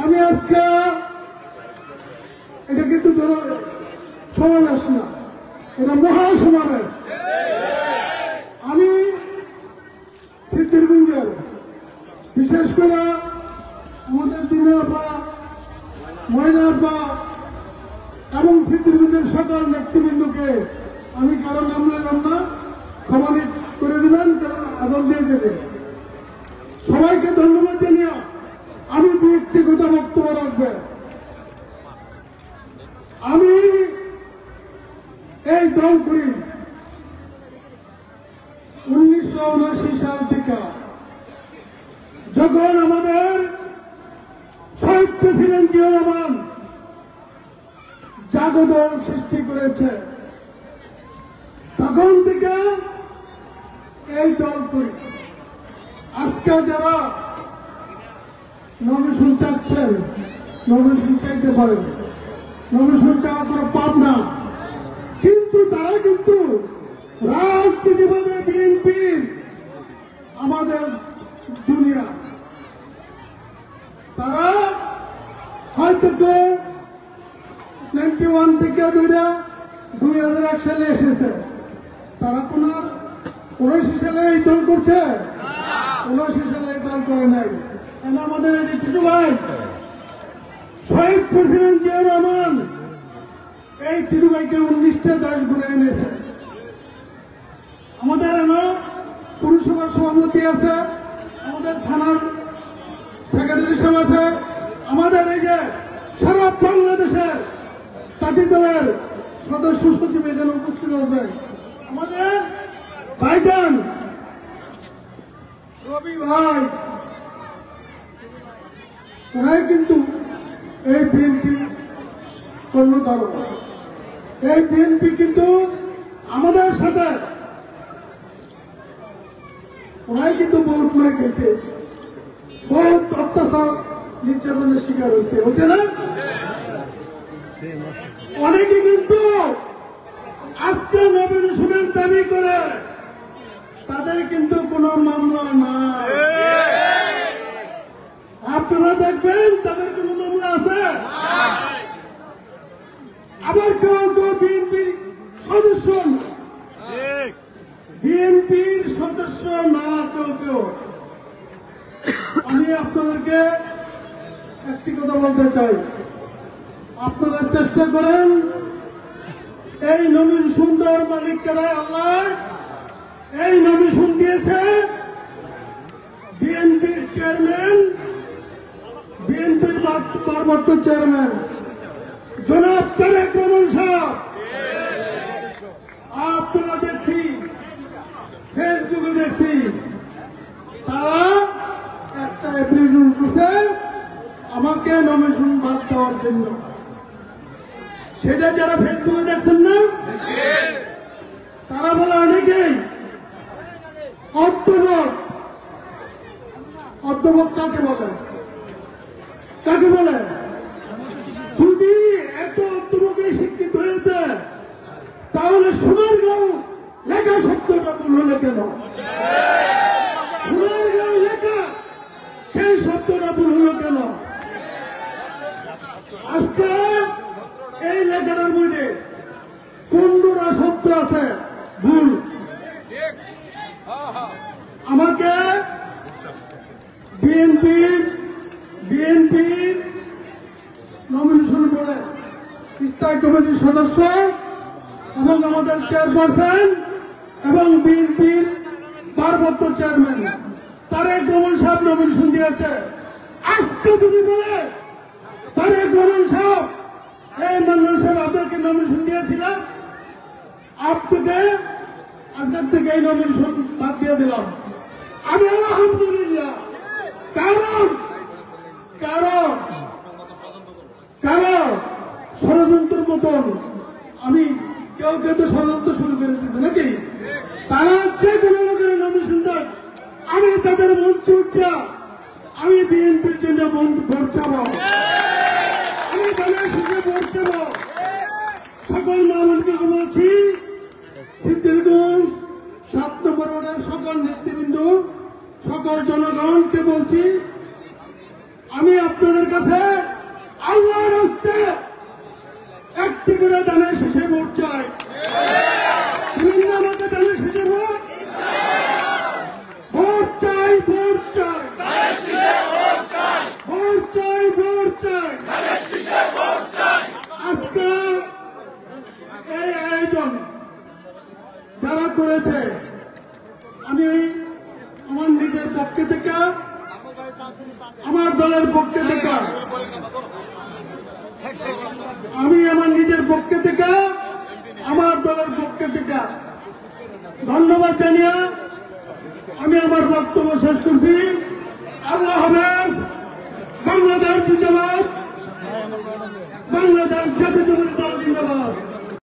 আমি আজকে এটা কিন্তু সমাবেশ না, এটা মহাসমাবেশ। আমি সিদ্ধিরগঞ্জের বিশেষ করে আমাদের দিনের আপা, ময়না আপা এবং সিদ্ধিরগঞ্জের সকল নেতৃবৃন্দকে আমি কারো নাম নিলাম না, ক্ষমা করে দিবেন, কারণ আদর দিয়ে দেবেন। সবাইকে ধন্যবাদ জানিয়ে আমি দু একটি কথা বক্তব্য রাখবে। আমি এই দল করি 1979 সাল থেকে, যখন আমাদের শহীদ প্রেসিডেন্ট জিয়া রহমান জাগদল সৃষ্টি করেছে, তখন থেকে এই দল করি। আজকে যারা নমিনেশন চাচ্ছেন, নমিনেশন চাইতে পারেন, নমিনেশন চাওয়ার কোনো পাপ না, কিন্তু তারা কিন্তু রাজনীতিবাদে বিএনপির আমাদের দুনিয়া, তারা হয়তো 91 থেকে 2001 সালে এসেছে, তারা কোন 79 সালে এই দল করছে, 79 সালে এই দল করে নাই। আমাদের এই যে টিটু ভাই, শহীদ প্রেসিডেন্ট জিয়া রহমান এই টিটু ভাইকে 19টা দেশ ঘুরে এনেছে। আমাদের পুরসভার সভাপতি আছে, আমাদের থানার সেক্রেটারি সাহেব আছে, আমাদের এই যে সারা বাংলাদেশের পার্টি দলের সদস্য সচিব এখানে উপস্থিত আছে, আমাদের ভাইজান রবি ভাই, ওরাই কিন্তু এই বিএনপি কর্ণধারক। এই বিএনপি কিন্তু আমাদের সাথে, ওরাই কিন্তু বহুত মার খেয়েছে, বহুত অত্যাচার নির্যাতনের শিকার হয়েছে না। অনেকে কিন্তু আজকে নমিনেশনের দাবি করে, তাদের কিন্তু কোন মামলা নাই। আপনারা দেখবেন তাদের কোন মামলা আছে। আবার কেউ কেউ বিএনপির সদস্য, বিএনপির সদস্য না কেউ কেউ। আমি আপনাদেরকে একটি কথা বলতে চাই, আপনারা চেষ্টা করেন এই নমিনেশন দেওয়ার মালিকরা, আল্লাহ এই নমিনেশন দিয়েছে বিএনপির চেয়ারম্যান, বিএনপির ভারপ্রাপ্ত চেয়ারম্যান জনাব তারেক রহমান সাহেব। আপনারা দেখছি, ফেসবুকে দেখছি, তারা একটা অ্যাপ্লিকেশন করছে আমাকে নমিনেশন বাদ দেওয়ার জন্য। সেটা যারা ফেসবুকে দেখছেন না, তারা বলে অনেকেই অর্থবক। অর্থবক কাকে বলে? কাকে বলে? যদি এত অর্থবকে শিক্ষিত হয়েছে, তাহলে সোনারগাঁও লেখা শব্দটা ভুল হলো কেন? সোনারগাঁও লেখা সেই শব্দটা ভুল হলো কেন? আজকে এই লেখাটার মধ্যে 15টা শব্দ আছে ভুল। আমাকে বিএনপির নমিনেশন বলে স্থায়ী কমিটির সদস্য এবং আমাদের চেয়ারপারসন এবং বিএনপির ভারপ্রাপ্ত চেয়ারম্যান তারেক রহমান সাহেব নমিনেশন দিয়েছে। আজকে যদি বলে তারেক রহমান সাহেব, এই মন্ডল সাহেব আপনাকে নমিনেশন দিয়েছিলাম, আপনাকে আজকের থেকে এই নমিনেশন বাদ দিয়ে দিলাম, আমি আলহামদুলিল্লাহ। কারণ ষড়যন্ত্রের মতন আমি কেউ কেউ তো ষড়যন্ত্র শুরু করেছি নাকি, তারা যে কোনো লোকের নমিনেশন দেন, আমি তাদের মঞ্চে উঠা আমি বিএনপির জন্য ভোট চাবো, আমি তাদের সঙ্গে ভোট চাবো। সকল মানুষকে বলছি, সিদ্ধিরগঞ্জ 7 নম্বর ওয়ার্ডের সকল নেতৃবৃন্দ, সকল জনগণকে বলছি, আমি আপনাদের কাছে আল্লাহর হস্তে একটি করে দানের শেষে ভোট চাই। বিভিন্ন আমাকে দানের শেষে ভোট চাই, ভোট চাই, ভোট চাই, ভোট চাই। আজকে এই আয়োজন যারা করেছে, আমি আমার নিজের পক্ষে থেকে, আমার দলের পক্ষে থেকে, আমি আমার নিজের পক্ষে থেকে, আমার দলের পক্ষে থেকে ধন্যবাদ জানিয়ে আমি আমার বক্তব্য শেষ করছি। আল্লাহ হাফেজ। বাংলাদেশ জিন্দাবাদ, বাংলাদেশ জাতীয়তাবাদী দল জিন্দাবাদ।